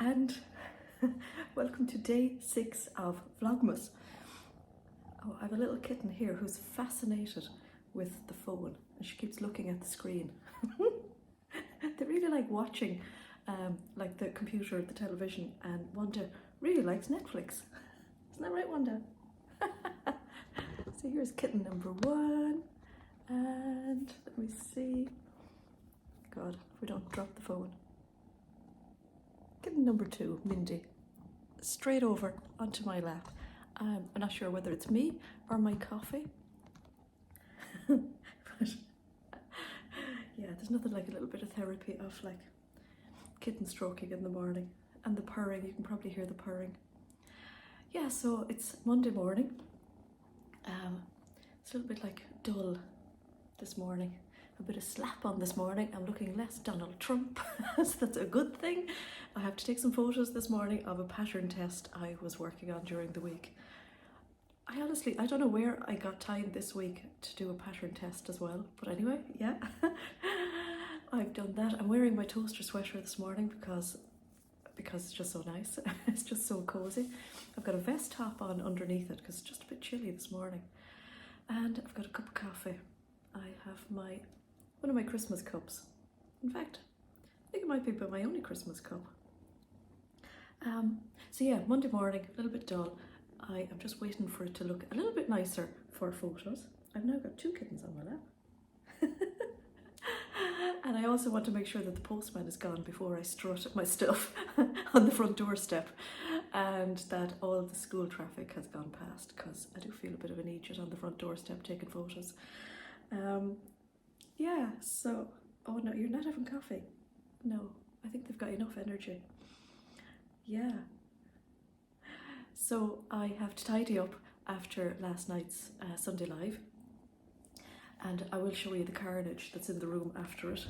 and welcome to day 6 of Vlogmas. Oh, I have a little kitten here who's fascinated with the phone and she keeps looking at the screen. They really like watching like the computer, the television, and Wanda really likes Netflix. Isn't that right, Wanda? So here's kitten number 1, and let me see. God, if we don't drop the phone. Kitten number 2, Mindy, straight over onto my lap. I'm not sure whether it's me or my coffee. But yeah, there's nothing like a little bit of therapy of like kitten stroking in the morning, and the purring. You can probably hear the purring. Yeah, so it's Monday morning. It's a little bit like dull this morning. A bit of slap on this morning. I'm looking less Donald Trump, so that's a good thing. I have to take some photos this morning of a pattern test I was working on during the week. I don't know where I got time this week to do a pattern test as well, but anyway, yeah. I've done that. I'm wearing my toaster sweater this morning because it's just so nice. It's just so cozy. I've got a vest top on underneath it because it's just a bit chilly this morning. And I've got a cup of coffee. I have one of my Christmas cups. In fact, I think it might be my only Christmas cup. So yeah, Monday morning, a little bit dull. I am just waiting for it to look a little bit nicer for photos. I've now got 2 kittens on my lap. And I also want to make sure that the postman is gone before I strut my stuff on the front doorstep, and that all the school traffic has gone past, because I do feel a bit of an idiot on the front doorstep taking photos. Yeah, so, oh no, you're not having coffee? No, I think they've got enough energy. Yeah. So I have to tidy up after last night's Sunday Live, and I will show you the carnage that's in the room after it.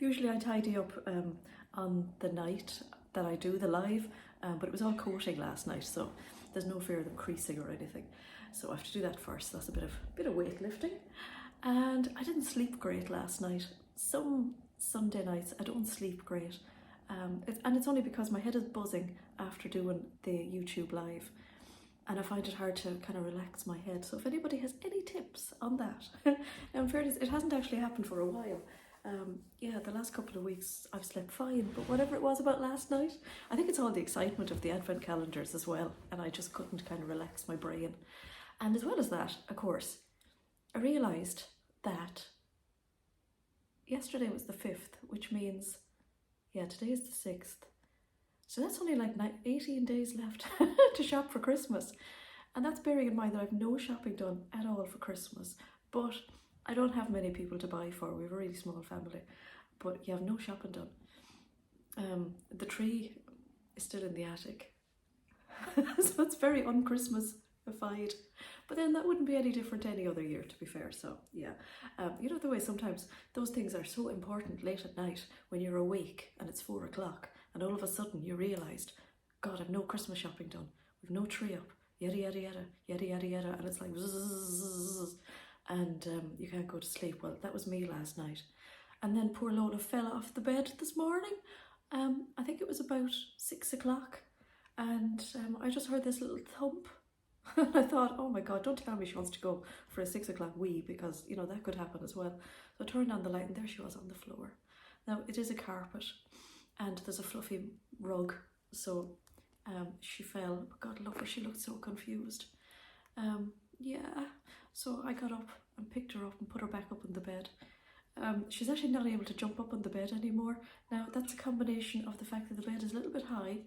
Usually I tidy up on the night that I do the live, but it was all coating last night, so there's no fear of them creasing or anything. So I have to do that first. That's a bit of weightlifting. And I didn't sleep great last night. Some Sunday nights I don't sleep great. And it's only because my head is buzzing after doing the YouTube live, and I find it hard to kind of relax my head. So if anybody has any tips on that. Now in fairness, it hasn't actually happened for a while. Yeah, the last couple of weeks I've slept fine, but whatever it was about last night, I think it's all the excitement of the advent calendars as well, and I just couldn't kind of relax my brain. And as well as that, of course, I realised that yesterday was the 5th, which means, yeah, today is the 6th. So that's only like 18 days left to shop for Christmas. And that's bearing in mind that I've no shopping done at all for Christmas. But I don't have many people to buy for. We have a really small family. But you have no shopping done. The tree is still in the attic. So it's very un-Christmas-ified. But then that wouldn't be any different any other year, to be fair. So yeah, you know the way sometimes those things are so important late at night when you're awake and it's 4 o'clock, and all of a sudden you realised, God, I've no Christmas shopping done. We've no tree up. Yada yada yada, yada yada yada, and it's like zzz, and you can't go to sleep. Well, that was me last night. And then poor Lola fell off the bed this morning. I think it was about 6 o'clock, and I just heard this little thump. I thought, oh my God, don't tell me she wants to go for a 6 o'clock wee, because, you know, that could happen as well. So I turned on the light and there she was on the floor. Now, it is a carpet and there's a fluffy rug, so she fell. But God love her, she looked so confused. Yeah, so I got up and picked her up and put her back up in the bed. She's actually not able to jump up on the bed anymore. Now, that's a combination of the fact that the bed is a little bit high.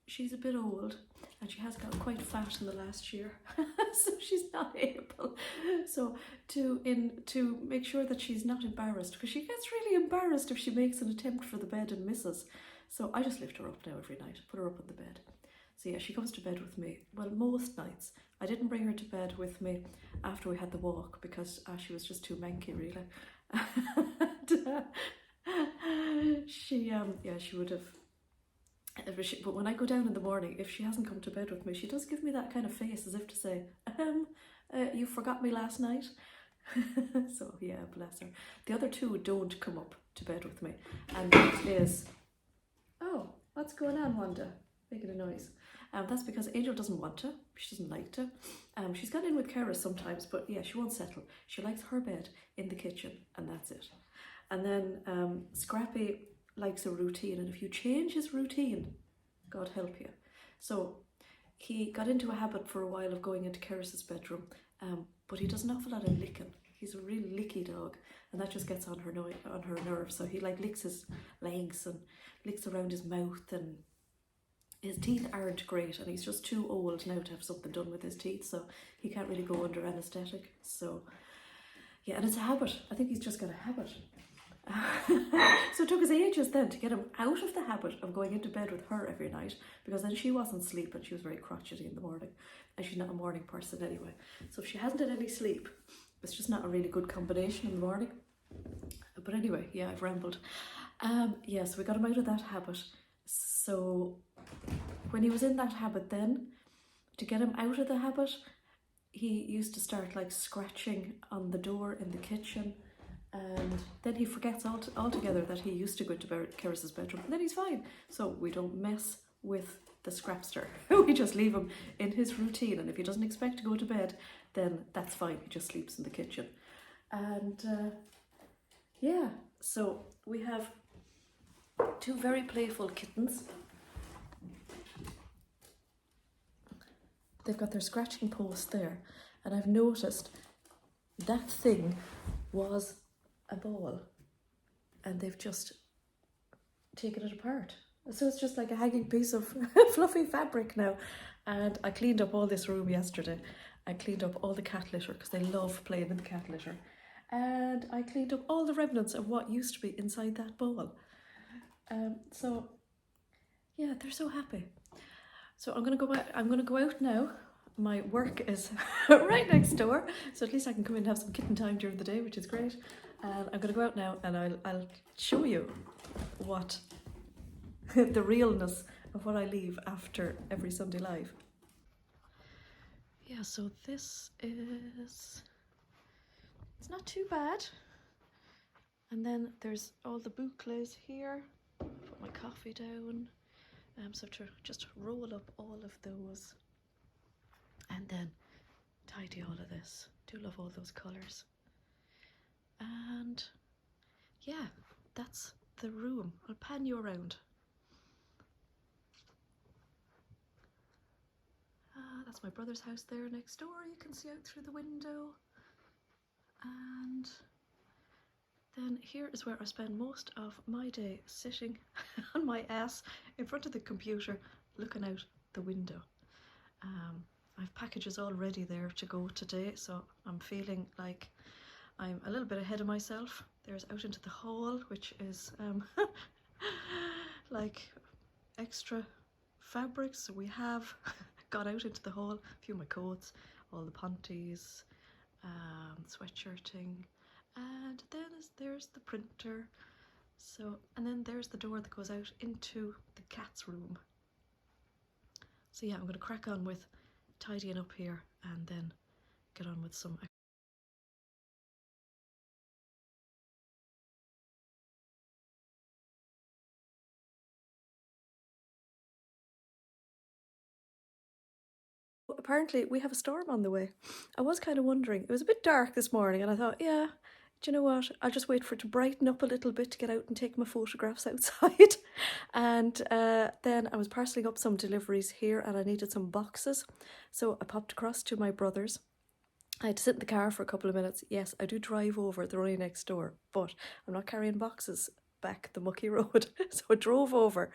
She's a bit old and she has got quite fat in the last year, so she's not able. So to make sure that she's not embarrassed, because she gets really embarrassed if she makes an attempt for the bed and misses. So I just lift her up now every night, put her up on the bed. So yeah, she comes to bed with me. Well, most nights. I didn't bring her to bed with me after we had the walk because she was just too manky, really. And, she would have. But when I go down in the morning, if she hasn't come to bed with me, she does give me that kind of face as if to say, you forgot me last night. So yeah, bless her. The other 2 don't come up to bed with me, and that is What's going on, Wanda? Making a noise. That's because Angel doesn't want to. She doesn't like to. She's got in with carers sometimes, but yeah, she won't settle. She likes her bed in the kitchen, and that's it. And then Scrappy likes a routine, and if you change his routine, God help you. So he got into a habit for a while of going into Keris's bedroom, but he does an awful lot of licking. He's a real licky dog, and that just gets on her nerves. So he like licks his legs and licks around his mouth, and his teeth aren't great, and he's just too old now to have something done with his teeth, so he can't really go under anaesthetic. So yeah, and it's a habit. I think he's just got a habit. So it took us ages then to get him out of the habit of going into bed with her every night, because then she wasn't sleeping. She was very crotchety in the morning, and she's not a morning person anyway. So if she hasn't had any sleep, it's just not a really good combination in the morning. But anyway, yeah, I've rambled. Yeah, so we got him out of that habit. So when he was in that habit then, to get him out of the habit, he used to start like scratching on the door in the kitchen, and then he forgets altogether that he used to go into Keris's bedroom, and then he's fine. So we don't mess with the scrapster. We just leave him in his routine, and if he doesn't expect to go to bed, then that's fine. He just sleeps in the kitchen. And yeah, so we have two very playful kittens. They've got their scratching post there, and I've noticed that thing was a ball, and they've just taken it apart. So it's just like a hanging piece of fluffy fabric now. And I cleaned up all this room yesterday. I cleaned up all the cat litter, because they love playing in the cat litter. And I cleaned up all the remnants of what used to be inside that ball. So yeah, they're so happy. So I'm gonna go out now. My work is right next door, so at least I can come in and have some kitten time during the day, which is great. And I'm gonna go out now, and I'll show you what the realness of what I leave after every Sunday live. Yeah, so this is, it's not too bad. And then there's all the boucles here. Put my coffee down. So to just roll up all of those, and then tidy all of this. Do love all those colours. And yeah, that's the room. I'll pan you around. That's my brother's house there next door. You can see out through the window. And then here is where I spend most of my day, sitting on my ass in front of the computer, looking out the window. I have packages all ready there to go today, so I'm feeling like I'm a little bit ahead of myself. There's out into the hall, which is like extra fabrics. So we have got out into the hall, a few of my coats, all the panties, sweatshirting, and then there's the printer. So, and then there's the door that goes out into the cat's room. So yeah, I'm going to crack on with tidying up here, and then get on with some. Apparently we have a storm on the way. I was kind of wondering, it was a bit dark this morning, and I thought, yeah, do you know what, I'll just wait for it to brighten up a little bit to get out and take my photographs outside. And then I was parcelling up some deliveries here, and I needed some boxes, so I popped across to my brother's. I had to sit in the car for a couple of minutes. Yes, I do drive over, they're only next door, but I'm not carrying boxes back the mucky road. So I drove over,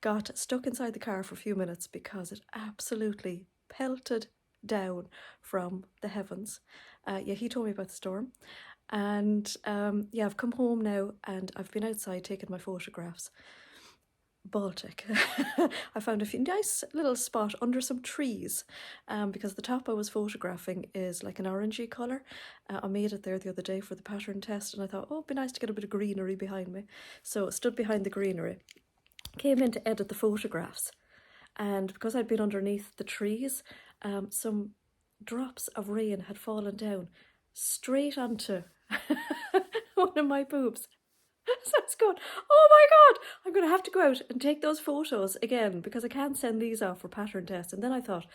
got stuck inside the car for a few minutes because it absolutely pelted down from the heavens. Yeah, he told me about the storm. And yeah, I've come home now, and I've been outside taking my photographs. Baltic. I found a few nice little spot under some trees, because the top I was photographing is like an orangey colour. I made it there the other day for the pattern test, and I thought, oh, it'd be nice to get a bit of greenery behind me. So I stood behind the greenery, came in to edit the photographs, and because I'd been underneath the trees, some drops of rain had fallen down straight onto one of my boobs. So it's going, oh my God, I'm going to have to go out and take those photos again because I can't send these off for pattern test. And then I thought,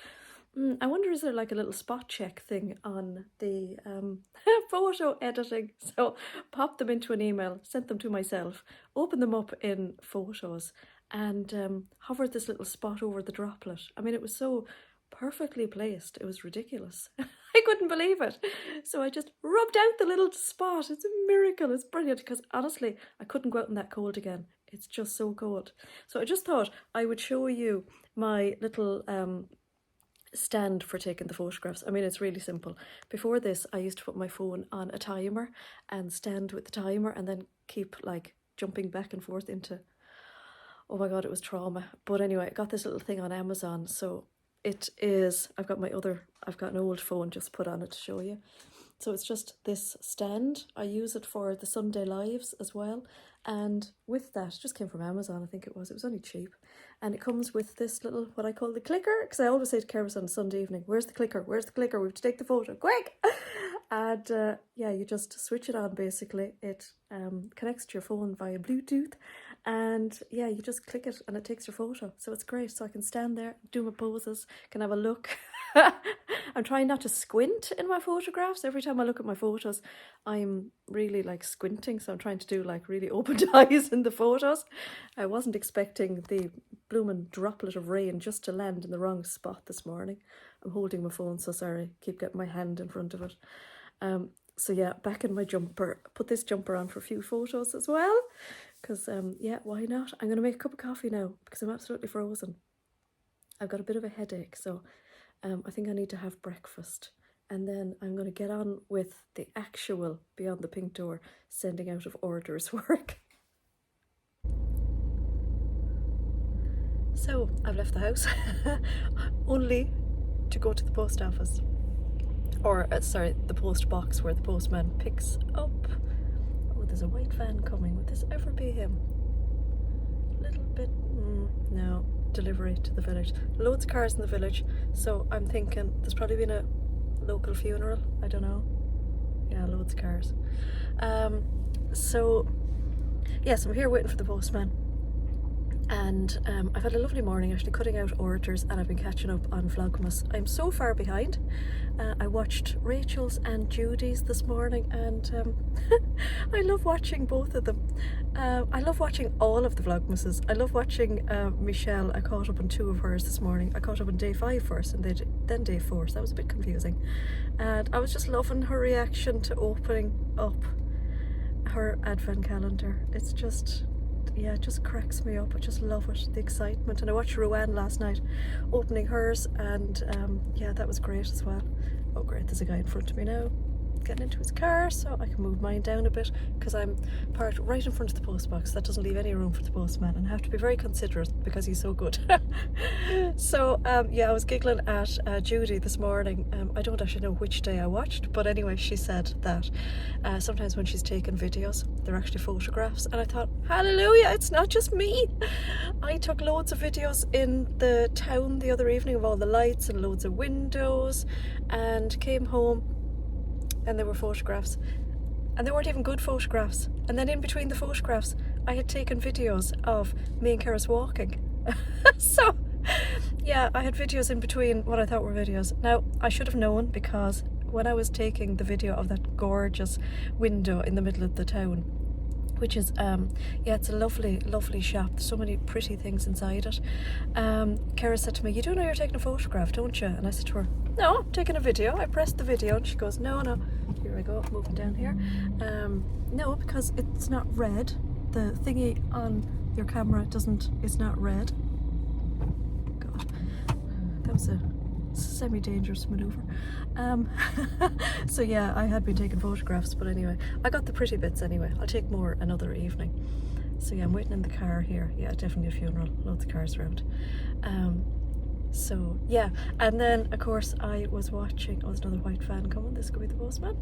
I wonder, is there like a little spot check thing on the photo editing? So popped them into an email, sent them to myself, opened them up in Photos, and hovered this little spot over the droplet. I mean, it was so perfectly placed. It was ridiculous. I couldn't believe it. So I just rubbed out the little spot. It's a miracle. It's brilliant because honestly, I couldn't go out in that cold again. It's just so cold. So I just thought I would show you my little stand for taking the photographs. I mean, it's really simple. Before this, I used to put my phone on a timer and stand with the timer and then keep like jumping back and forth into, oh my God, it was trauma. But anyway, I got this little thing on Amazon. So it is, I've got an old phone just put on it to show you. So it's just this stand. I use it for the Sunday lives as well. And with that, just came from Amazon, I think it was only cheap. And it comes with this little, what I call the clicker, because I always say to Keris on Sunday evening, where's the clicker? Where's the clicker? We have to take the photo, quick! And yeah, you just switch it on basically. It connects to your phone via Bluetooth. And yeah, you just click it and it takes your photo. So it's great. So I can stand there, do my poses, can have a look. I'm trying not to squint in my photographs. Every time I look at my photos, I'm really like squinting. So I'm trying to do like really opened eyes in the photos. I wasn't expecting the blooming droplet of rain just to land in the wrong spot this morning. I'm holding my phone, so sorry. Keep getting my hand in front of it. So yeah, back in my jumper. Put this jumper on for a few photos as well. Because yeah, why not? I'm going to make a cup of coffee now because I'm absolutely frozen. I've got a bit of a headache, so I think I need to have breakfast. And then I'm going to get on with the actual Beyond the Pink Door sending out of orders work. So I've left the house only to go to the post office. Or, sorry, the post box where the postman picks up. Oh, there's a white van coming. Would this ever be him? A little bit, no. Delivery to the village. Loads of cars in the village, so I'm thinking there's probably been a local funeral. I don't know. Yeah, loads of cars. So yes, I'm here waiting for the postman. And I've had a lovely morning actually cutting out orders, and I've been catching up on Vlogmas. I'm so far behind. I watched Rachel's and Judy's this morning, and I love watching both of them. I love watching all of the Vlogmases. I love watching Michelle. I caught up on 2 of hers this morning. I caught up on day 5 first and then day 4, so that was a bit confusing. And I was just loving her reaction to opening up her advent calendar. It's just, yeah, it just cracks me up. I just love it, the excitement. And I watched Rowan last night opening hers, and yeah, that was great as well. Oh great, there's a guy in front of me now getting into his car, so I can move mine down a bit because I'm parked right in front of the post box. That doesn't leave any room for the postman, and I have to be very considerate because he's so good. So yeah, I was giggling at Judy this morning. I don't actually know which day I watched, but anyway, she said that sometimes when she's taking videos, they're actually photographs, and I thought, hallelujah, it's not just me. I took loads of videos in the town the other evening of all the lights and loads of windows, and came home and there were photographs, and they weren't even good photographs. And then in between the photographs, I had taken videos of me and Keris walking. So yeah, I had videos in between what I thought were videos. Now, I should have known, because when I was taking the video of that gorgeous window in the middle of the town, which is, yeah, it's a lovely, lovely shop. There's so many pretty things inside it. Keris said to me, you do know you're taking a photograph, don't you? And I said to her, no, I'm taking a video. I pressed the video, and she goes, no. Here I go, moving down here. No, because it's not red. The thingy on your camera it's not red. God, that was a semi-dangerous maneuver. So yeah, I had been taking photographs, but anyway, I got the pretty bits anyway. I'll take more another evening. So yeah, I'm waiting in the car here. Yeah, definitely a funeral, loads of cars around. So yeah, and then of course I was watching, oh, there's another white van coming, this could be the postman.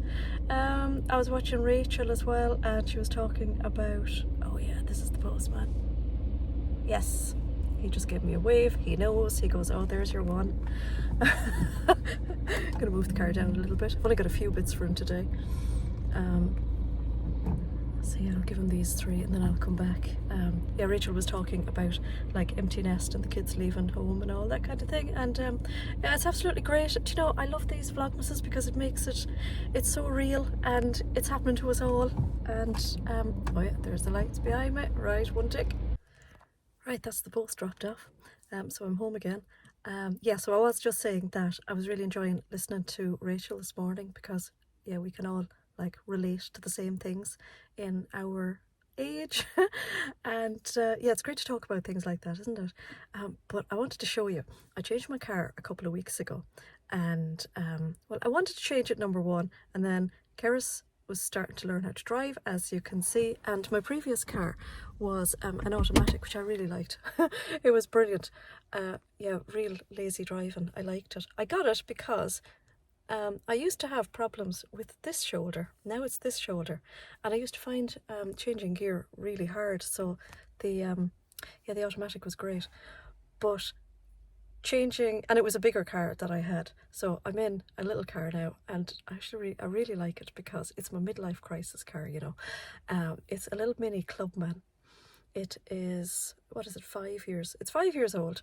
I was watching Rachel as well, and she was talking about, oh yeah, this is the postman. Yes, he just gave me a wave, he knows, he goes, oh, there's your one. Gonna move the car down a little bit. I've only got a few bits for him today. So yeah, I'll give him these 3 and then I'll come back. Yeah, Rachel was talking about like empty nest and the kids leaving home and all that kind of thing, and yeah, it's absolutely great. Do you know, I love these Vlogmases because it makes it's so real and it's happening to us all. And oh yeah, there's the lights behind me. Right, one tick. Right, that's the post dropped off. So I'm home again. Yeah, so I was just saying that I was really enjoying listening to Rachel this morning because yeah, we can all like relate to the same things in our age. And yeah, it's great to talk about things like that, isn't it? But I wanted to show you, I changed my car a couple of weeks ago, and well, I wanted to change it, number one, and then Keris was starting to learn how to drive, as you can see, and my previous car was an automatic, which I really liked. It was brilliant. Yeah, real lazy driving. I liked it. I got it because I used to have problems with this shoulder. Now it's this shoulder, and I used to find changing gear really hard. So the yeah, the automatic was great, but changing, and it was a bigger car that I had, so I'm in a little car now, and actually I really like it because it's my midlife crisis car, you know. It's a little mini Clubman. It is, what is it, 5 years, it's 5 years old,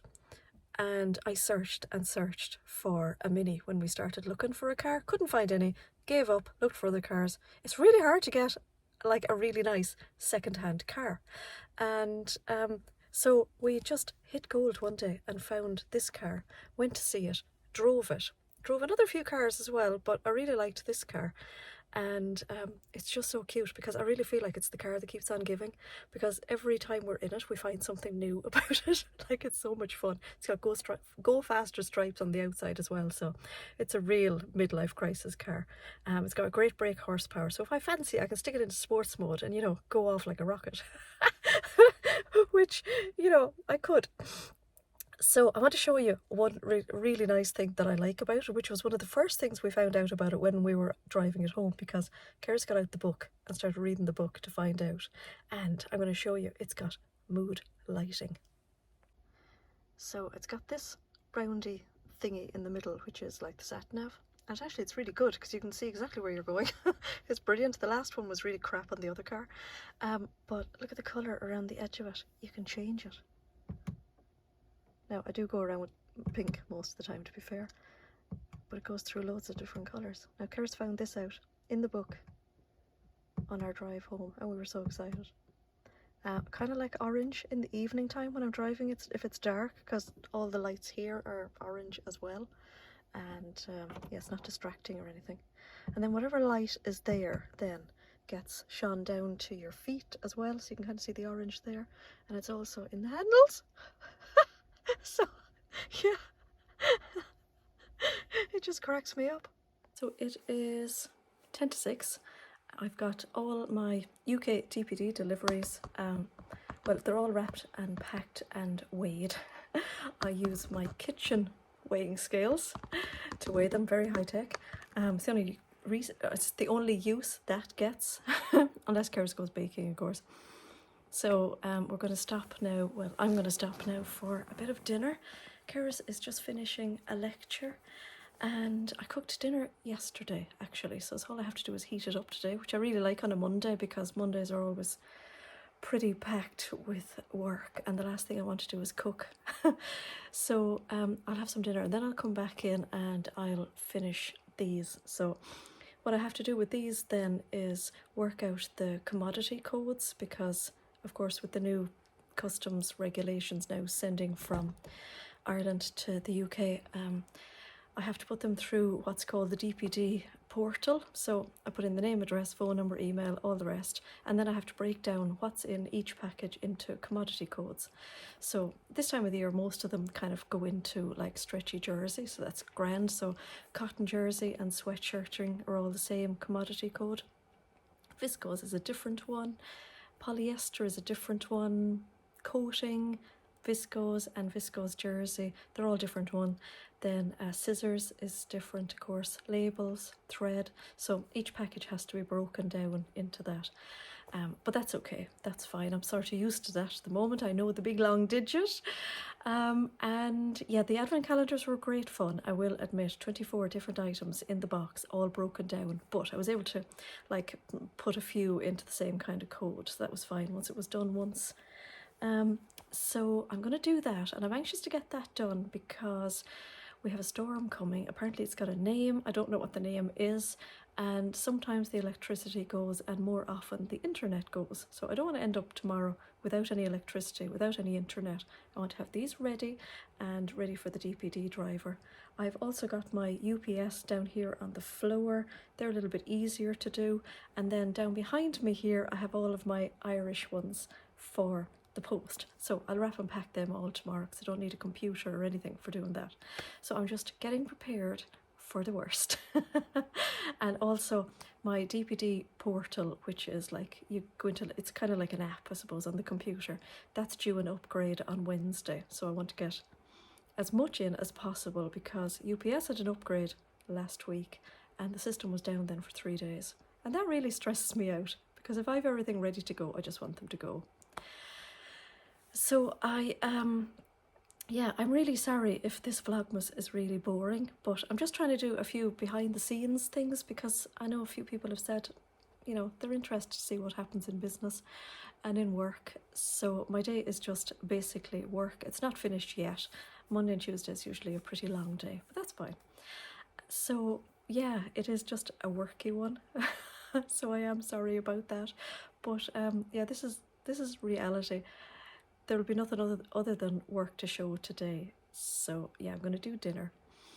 and I searched and searched for a mini when we started looking for a car, couldn't find any, gave up, looked for other cars. It's really hard to get like a really nice second-hand car, and so we just hit gold one day and found this car, went to see it, drove another few cars as well, but I really liked this car. And it's just so cute because I really feel like it's the car that keeps on giving, because every time we're in it we find something new about it. Like, it's so much fun. It's got go faster stripes on the outside as well, so it's a real midlife crisis car. It's got a great brake horsepower, so if I fancy I can stick it into sports mode and, you know, go off like a rocket. Which, you know, I could. So I want to show you one really nice thing that I like about it, which was one of the first things we found out about it when we were driving it home, because Keris got out the book and started reading the book to find out. And I'm going to show you, it's got mood lighting. So it's got this roundy thingy in the middle, which is like the sat nav. And actually it's really good because you can see exactly where you're going. It's brilliant. The last one was really crap on the other car. But look at the colour around the edge of it. You can change it. Now, I do go around with pink most of the time, to be fair, but it goes through loads of different colours. Now, Keris found this out in the book on our drive home, and we were so excited. Kind of like orange in the evening time when I'm driving, if it's dark, because all the lights here are orange as well, and yeah, it's not distracting or anything. And then whatever light is there then gets shone down to your feet as well, so you can kind of see the orange there, and it's also in the handles. So yeah, it just cracks me up. So it is 10 to 6. I've got all my UK DPD deliveries. Well, they're all wrapped and packed and weighed. I use my kitchen weighing scales to weigh them, very high tech. It's the only use that gets, unless Keris goes baking, of course. So we're going to stop now. Well, I'm going to stop now for a bit of dinner. Keris is just finishing a lecture, and I cooked dinner yesterday actually, so all I have to do is heat it up today, which I really like on a Monday because Mondays are always pretty packed with work and the last thing I want to do is cook. So I'll have some dinner and then I'll come back in and I'll finish these. So what I have to do with these then is work out the commodity codes, because of course with the new customs regulations now sending from Ireland to the UK, I have to put them through what's called the DPD portal. So I put in the name, address, phone number, email, all the rest, and then I have to break down what's in each package into commodity codes. So this time of the year most of them kind of go into like stretchy jersey, so that's grand. So cotton jersey and sweatshirting are all the same commodity code. Viscose is a different one, polyester is a different one, coating, viscose and viscose jersey, they're all different one. Then scissors is different, of course, labels, thread, so each package has to be broken down into that. But that's okay, that's fine. I'm sort of used to that at the moment. I know the big long digit. And yeah, the advent calendars were great fun, I will admit. 24 different items in the box, all broken down, but I was able to like put a few into the same kind of code, so that was fine once it was done once. So I'm going to do that, and I'm anxious to get that done because we have a storm coming. Apparently it's got a name. I don't know what the name is, and sometimes the electricity goes and more often the internet goes. So I don't want to end up tomorrow without any electricity, without any internet. I want to have these ready and ready for the DPD driver. I've also got my UPS down here on the floor. They're a little bit easier to do. And then down behind me here, I have all of my Irish ones for the post. So I'll wrap and pack them all tomorrow because I don't need a computer or anything for doing that. So I'm just getting prepared for the worst. And also my DPD portal, which is like you go into, it's kind of like an app I suppose on the computer, that's due an upgrade on Wednesday. So I want to get as much in as possible because UPS had an upgrade last week and the system was down then for 3 days. And that really stresses me out because if I have everything ready to go, I just want them to go. So yeah, I'm really sorry if this Vlogmas is really boring, but I'm just trying to do a few behind the scenes things because I know a few people have said, you know, they're interested to see what happens in business and in work. So my day is just basically work. It's not finished yet. Monday and Tuesday is usually a pretty long day, but that's fine. So yeah, it is just a worky one. So I am sorry about that. But yeah, this is reality. There will be nothing other than work to show today. So yeah, I'm going to do dinner.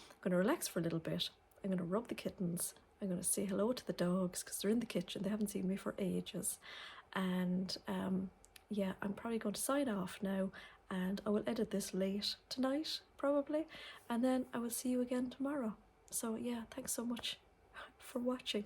I'm going to relax for a little bit. I'm going to rub the kittens. I'm going to say hello to the dogs because they're in the kitchen. They haven't seen me for ages. And yeah, I'm probably going to sign off now and I will edit this late tonight probably. And then I will see you again tomorrow. So yeah, thanks so much for watching.